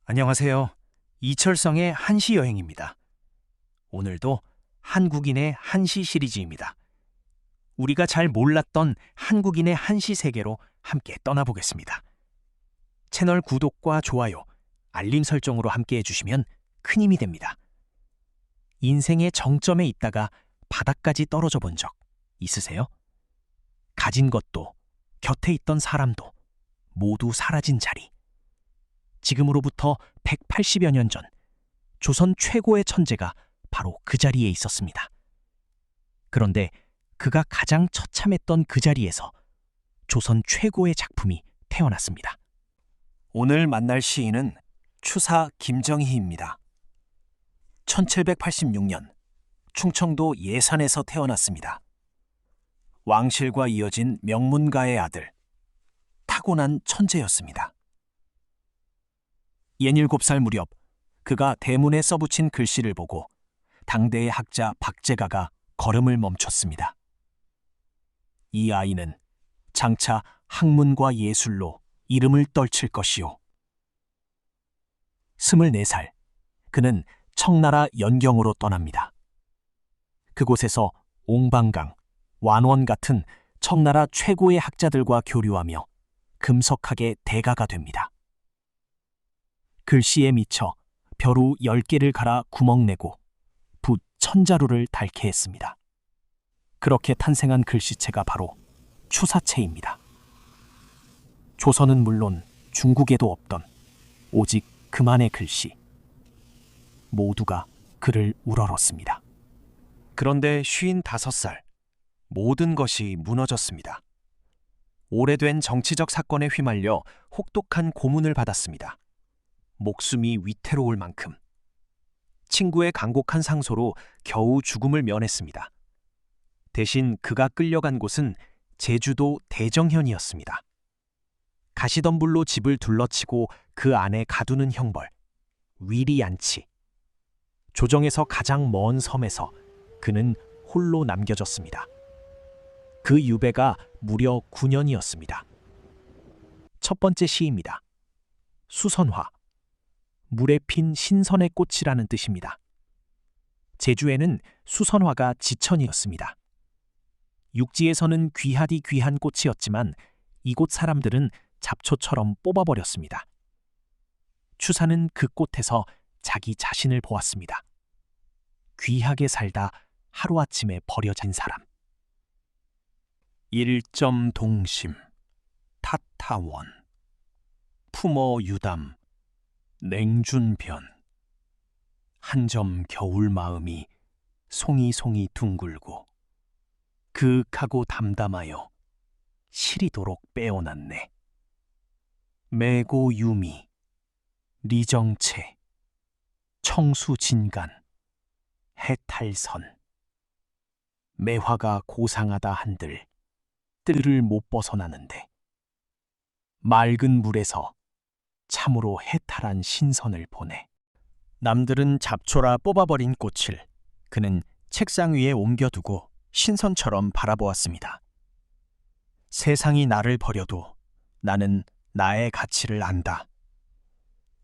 안녕하세요. 이철성의 한시 여행입니다. 오늘도 한국인의 한시 시리즈입니다. 우리가 잘 몰랐던 한국인의 한시 세계로 함께 떠나보겠습니다. 채널 구독과 좋아요, 알림 설정으로 함께 해주시면 큰 힘이 됩니다. 인생의 정점에 있다가 바닥까지 떨어져 본 적 있으세요? 가진 것도 곁에 있던 사람도 모두 사라진 자리. 지금으로부터 180여 년 전, 조선 최고의 천재가 바로 그 자리에 있었습니다. 그런데 그가 가장 처참했던 그 자리에서 조선 최고의 작품이 태어났습니다. 오늘 만날 시인은 추사 김정희입니다. 1786년 충청도 예산에서 태어났습니다. 왕실과 이어진 명문가의 아들, 타고난 천재였습니다. 67살 무렵 그가 대문에 써붙인 글씨를 보고 당대의 학자 박제가가 걸음을 멈췄습니다. 이 아이는 장차 학문과 예술로 이름을 떨칠 것이요. 24살 그는 청나라 연경으로 떠납니다. 그곳에서 옹방강, 완원 같은 청나라 최고의 학자들과 교류하며 금석학의 대가가 됩니다. 글씨에 미쳐 벼루 10개를 갈아 구멍내고 붓 1000자루를 닳게 했습니다. 그렇게 탄생한 글씨체가 바로 추사체입니다. 조선은 물론 중국에도 없던 오직 그만의 글씨. 모두가 그를 우러렀습니다. 그런데 55살, 모든 것이 무너졌습니다. 오래된 정치적 사건에 휘말려 혹독한 고문을 받았습니다. 목숨이 위태로울 만큼. 친구의 간곡한 상소로 겨우 죽음을 면했습니다. 대신 그가 끌려간 곳은 제주도 대정현이었습니다. 가시덤불로 집을 둘러치고 그 안에 가두는 형벌, 위리안치. 조정에서 가장 먼 섬에서 그는 홀로 남겨졌습니다. 그 유배가 무려 9년이었습니다. 첫 번째 시입니다. 수선화. 물에 핀 신선의 꽃이라는 뜻입니다. 제주에는 수선화가 지천이었습니다. 육지에서는 귀하디 귀한 꽃이었지만 이곳 사람들은 잡초처럼 뽑아버렸습니다. 추사는 그 꽃에서 자기 자신을 보았습니다. 귀하게 살다 하루아침에 버려진 사람. 일점 동심, 타타원, 품어 유담, 냉준변. 한 점 겨울 마음이 송이송이 둥글고 그윽하고 담담하여 시리도록 빼어났네. 매고 유미, 리정체, 청수진간, 해탈선. 매화가 고상하다 한들 뜰을 못 벗어나는데 맑은 물에서 참으로 해탈한 신선을 보내. 남들은 잡초라 뽑아버린 꽃을 그는 책상 위에 옮겨두고 신선처럼 바라보았습니다. 세상이 나를 버려도 나는 나의 가치를 안다.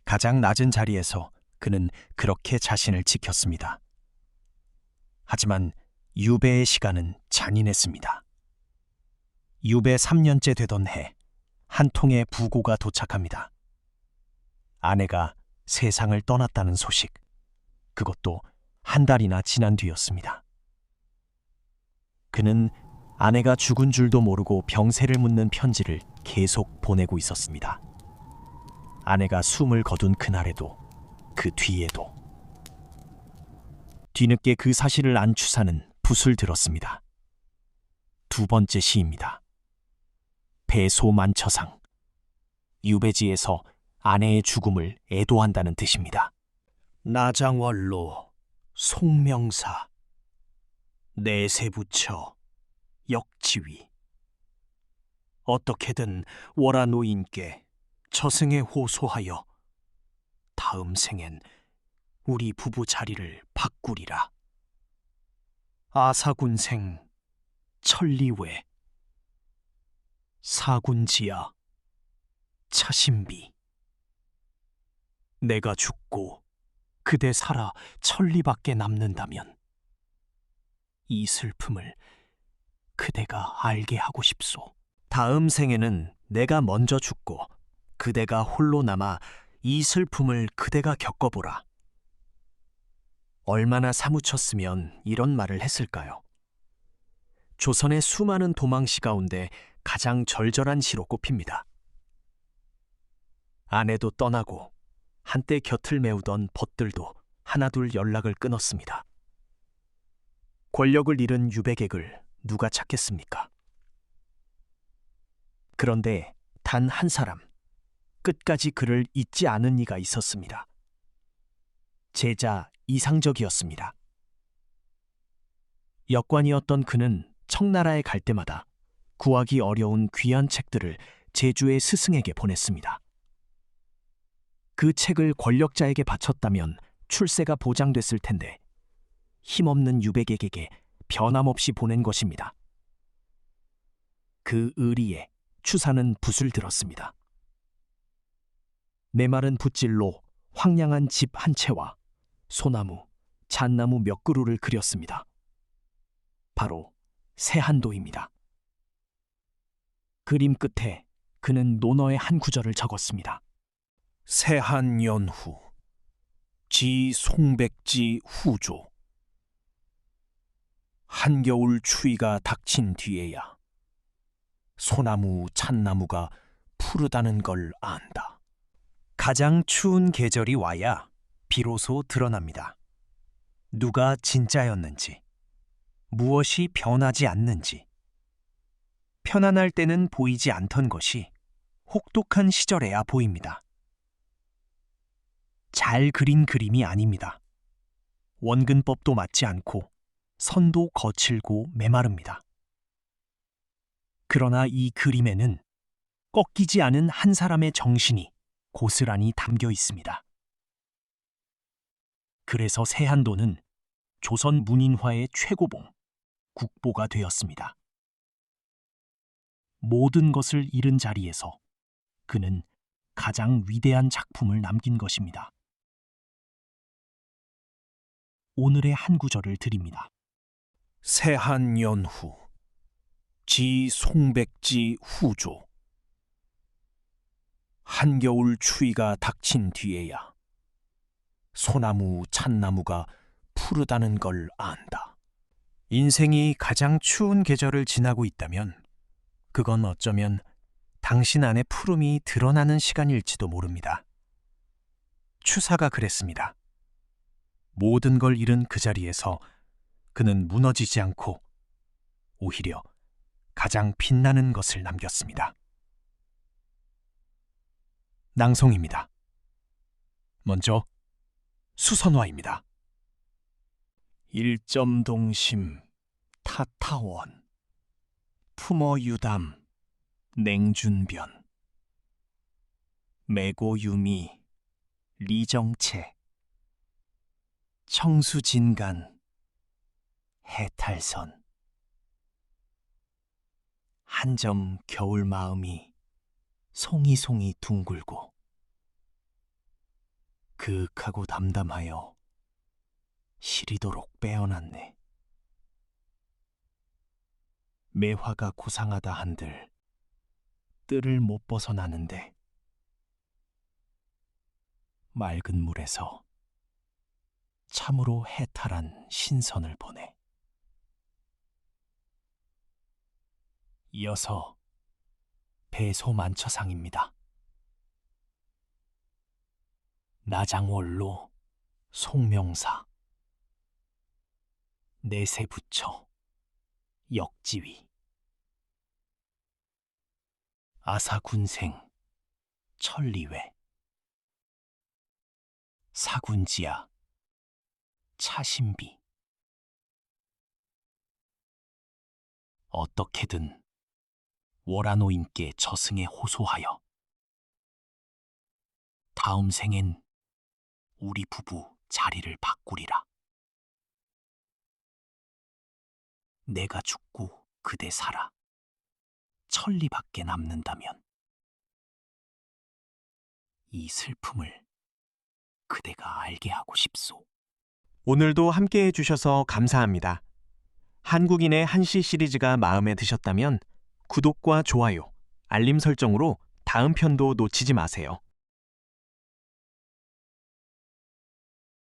가장 낮은 자리에서 그는 그렇게 자신을 지켰습니다. 하지만 유배의 시간은 잔인했습니다. 유배 3년째 되던 해, 한 통의 부고가 도착합니다. 아내가 세상을 떠났다는 소식, 그것도 한 달이나 지난 뒤였습니다. 그는 아내가 죽은 줄도 모르고 병세를 묻는 편지를 계속 보내고 있었습니다. 아내가 숨을 거둔 그날에도, 그 뒤에도. 뒤늦게 그 사실을 안 추사는 붓을 들었습니다. 두 번째 시입니다. 배소만처상. 유배지에서 아내의 죽음을 애도한다는 뜻입니다. 나장원로, 송명사, 내세부처, 역지위. 어떻게든 월하 노인께 저승에 호소하여 다음 생엔 우리 부부 자리를 바꾸리라. 아사군생, 천리외, 사군지하, 차신비. 내가 죽고 그대 살아 천리밖에 남는다면 이 슬픔을 그대가 알게 하고 싶소. 다음 생에는 내가 먼저 죽고 그대가 홀로 남아 이 슬픔을 그대가 겪어보라. 얼마나 사무쳤으면 이런 말을 했을까요? 조선의 수많은 도망시 가운데 가장 절절한 시로 꼽힙니다. 아내도 떠나고 한때 곁을 메우던 벗들도 하나둘 연락을 끊었습니다. 권력을 잃은 유배객을 누가 찾겠습니까? 그런데 단 한 사람, 끝까지 그를 잊지 않은 이가 있었습니다. 제자 이상적이었습니다. 역관이었던 그는 청나라에 갈 때마다 구하기 어려운 귀한 책들을 제주의 스승에게 보냈습니다. 그 책을 권력자에게 바쳤다면 출세가 보장됐을 텐데 힘없는 유배객에게 변함없이 보낸 것입니다. 그 의리에 추사는 붓을 들었습니다. 메마른 붓질로 황량한 집 한 채와 소나무, 잣나무 몇 그루를 그렸습니다. 바로 세한도입니다. 그림 끝에 그는 논어의 한 구절을 적었습니다. 세한연후, 지 송백지 후조. 한겨울 추위가 닥친 뒤에야 소나무, 잣나무가 푸르다는 걸 안다. 가장 추운 계절이 와야 비로소 드러납니다. 누가 진짜였는지, 무엇이 변하지 않는지. 편안할 때는 보이지 않던 것이 혹독한 시절에야 보입니다. 잘 그린 그림이 아닙니다. 원근법도 맞지 않고 선도 거칠고 메마릅니다. 그러나 이 그림에는 꺾이지 않은 한 사람의 정신이 고스란히 담겨 있습니다. 그래서 세한도는 조선 문인화의 최고봉, 국보가 되었습니다. 모든 것을 잃은 자리에서 그는 가장 위대한 작품을 남긴 것입니다. 오늘의 한 구절을 드립니다. 세한연후, 지 송백지 후조. 한겨울 추위가 닥친 뒤에야 소나무, 잣나무가 푸르다는 걸 안다. 인생이 가장 추운 계절을 지나고 있다면 그건 어쩌면 당신 안의 푸름이 드러나는 시간일지도 모릅니다. 추사가 그랬습니다. 모든 걸 잃은 그 자리에서 그는 무너지지 않고 오히려 가장 빛나는 것을 남겼습니다. 낭송입니다. 먼저 수선화입니다. 일점동심 타타원 품어유담 냉준변 매고유미 리정체 청수진간 해탈선 한 점 겨울 마음이 송이송이 둥글고 그윽하고 담담하여 시리도록 빼어났네. 매화가 고상하다 한들 뜰을 못 벗어나는데 맑은 물에서 참으로 해탈한 신선을 보내. 이어서 배소만처상입니다. 나장원로 송명사 내세부처 역지위 아사군생 천리회 사군지야 차신비. 어떻게든 월화노인께 저승에 호소하여 다음 생엔 우리 부부 자리를 바꾸리라. 내가 죽고 그대 살아 천리밖에 남는다면 이 슬픔을 그대가 알게 하고 싶소. 오늘도 함께 해주셔서 감사합니다. 한국인의 한시 시리즈가 마음에 드셨다면 구독과 좋아요, 알림 설정으로 다음 편도 놓치지 마세요.